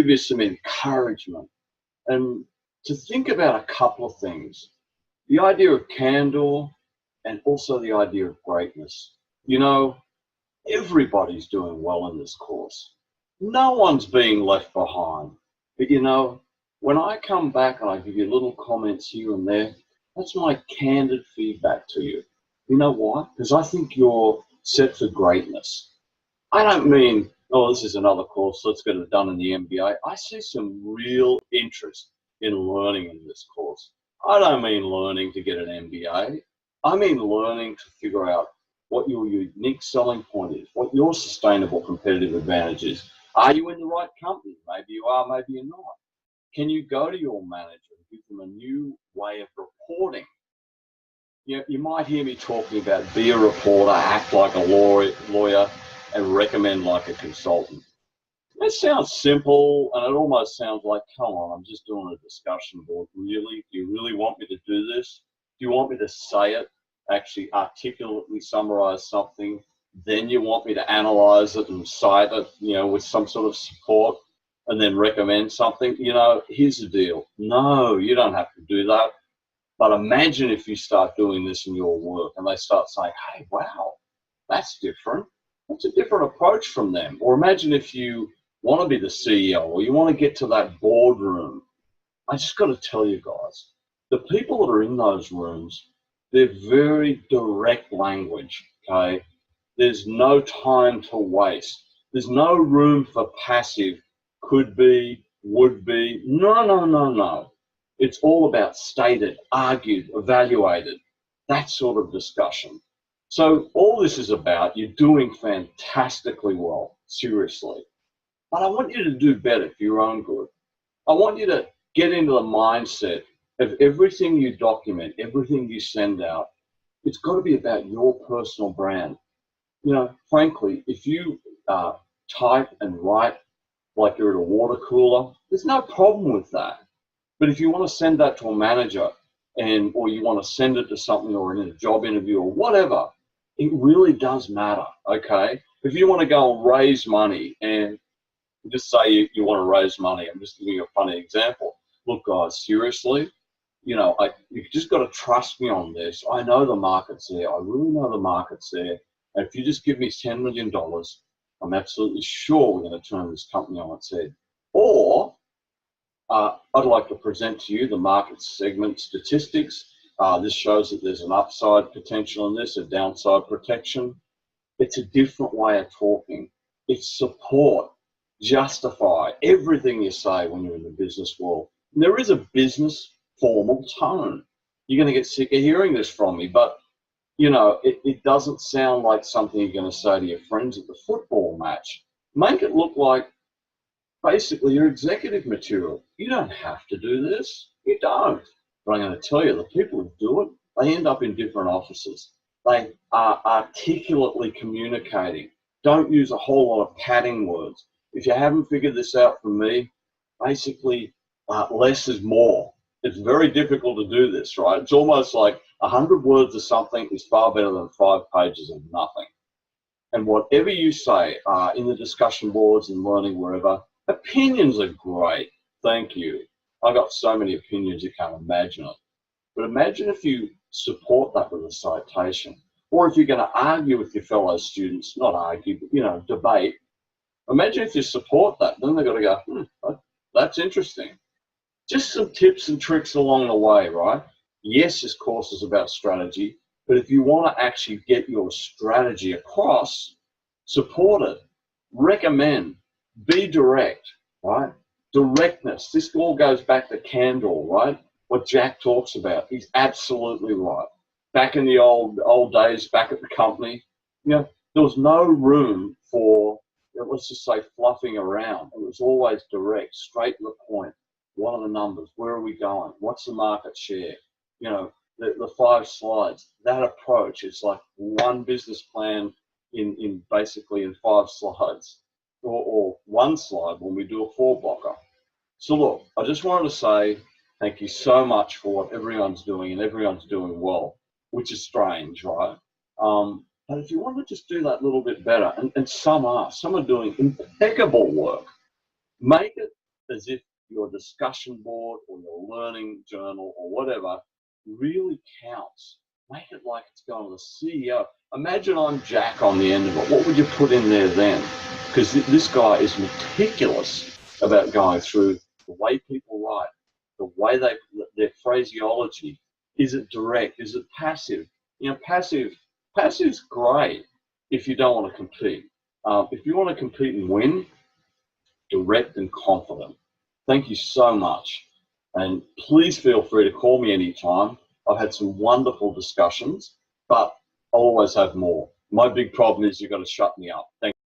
give you some encouragement and to think about a couple of things. The idea of candor and also the idea of greatness. You know, everybody's doing well in this course. No one's being left behind. But you know, when I come back and I give you little comments here and there, that's my candid feedback to you. You know why? Because I think you're set for greatness. I don't mean, oh, this is another course, let's get it done in the MBA. I see some real interest in learning in this course. I don't mean learning to get an MBA. I mean learning to figure out what your unique selling point is, what your sustainable competitive advantage is. Are you in the right company? Maybe you are, maybe you're not. Can you go to your manager and give them a new way of reporting? You might hear me talking about be a reporter, act like a lawyer, and recommend like a consultant. That sounds simple, and it almost sounds like, come on, I'm just doing a discussion board. Really? Do you really want me to do this? Do you want me to say it, actually articulately summarize something? Then you want me to analyze it and cite it, you know, with some sort of support, and then recommend something? You know, here's the deal. No, you don't have to do that. But imagine if you start doing this in your work and they start saying, hey, wow, that's different. That's a different approach from them. Or imagine if you want to be the CEO or you want to get to that boardroom. I just got to tell you guys, the people that are in those rooms, they're very direct language, okay? There's no time to waste. There's no room for passive, could be, would be. No, no, no, no. It's all about stated, argued, evaluated, that sort of discussion. So all this is about, you're doing fantastically well, seriously. But I want you to do better for your own good. I want you to get into the mindset of everything you document, everything you send out, it's got to be about your personal brand. You know, frankly, if you type and write like you're at a water cooler, there's no problem with that. But if you want to send that to a manager or you want to send it to something or in a job interview or whatever, it really does matter, okay? If you want to go and raise money and just say you want to raise money, I'm just giving you a funny example. Look, guys, seriously, you know, you've just got to trust me on this. I know the market's there. I really know the market's there. And if you just give me $10 million, I'm absolutely sure we're going to turn this company on its head. Or I'd like to present to you the market segment statistics. This shows that there's an upside potential in this, a downside protection. It's a different way of talking. It's support, justify everything you say when you're in the business world. And there is a business formal tone. You're going to get sick of hearing this from me, but you know, it doesn't sound like something you're going to say to your friends at the football match. Make it look like basically your executive material. You don't have to do this. You don't. But I'm going to tell you, the people who do it, they end up in different offices. They are articulately communicating. Don't use a whole lot of padding words. If you haven't figured this out from me, basically less is more. It's very difficult to do this, right? It's almost like 100 words of something is far better than 5 pages of nothing. And whatever you say in the discussion boards and learning wherever, opinions are great. Thank you. I've got so many opinions you can't imagine it. But imagine if you support that with a citation, or if you're going to argue with your fellow students, not argue, but you know, debate. Imagine if you support that, then they've got to go, that's interesting. Just some tips and tricks along the way, right? Yes, this course is about strategy, but if you want to actually get your strategy across, support it, recommend, be direct, right? Directness. This all goes back to candor, right? What Jack talks about. He's absolutely right. Back in the old days, back at the company, you know, there was no room for, let's just say, fluffing around. It was always direct, straight to the point. What are the numbers? Where are we going? What's the market share? You know, the 5 slides. That approach is like one business plan in basically in 5 slides, or 1 slide when we do a 4-blocker. So look, I just wanted to say thank you so much for what everyone's doing, and everyone's doing well, which is strange, right? But if you want to just do that little bit better, and some are doing impeccable work, make it as if your discussion board or your learning journal or whatever really counts. Make it like it's going to the CEO. Imagine I'm Jack on the end of it. What would you put in there then? Because this guy is meticulous about going through the way people write, the way their phraseology. Is it direct? Is it passive? You know, passive's great if you don't want to compete. If you want to compete and win, direct and confident. Thank you so much. And please feel free to call me anytime. I've had some wonderful discussions, but I'll always have more. My big problem is you've got to shut me up. Thank you.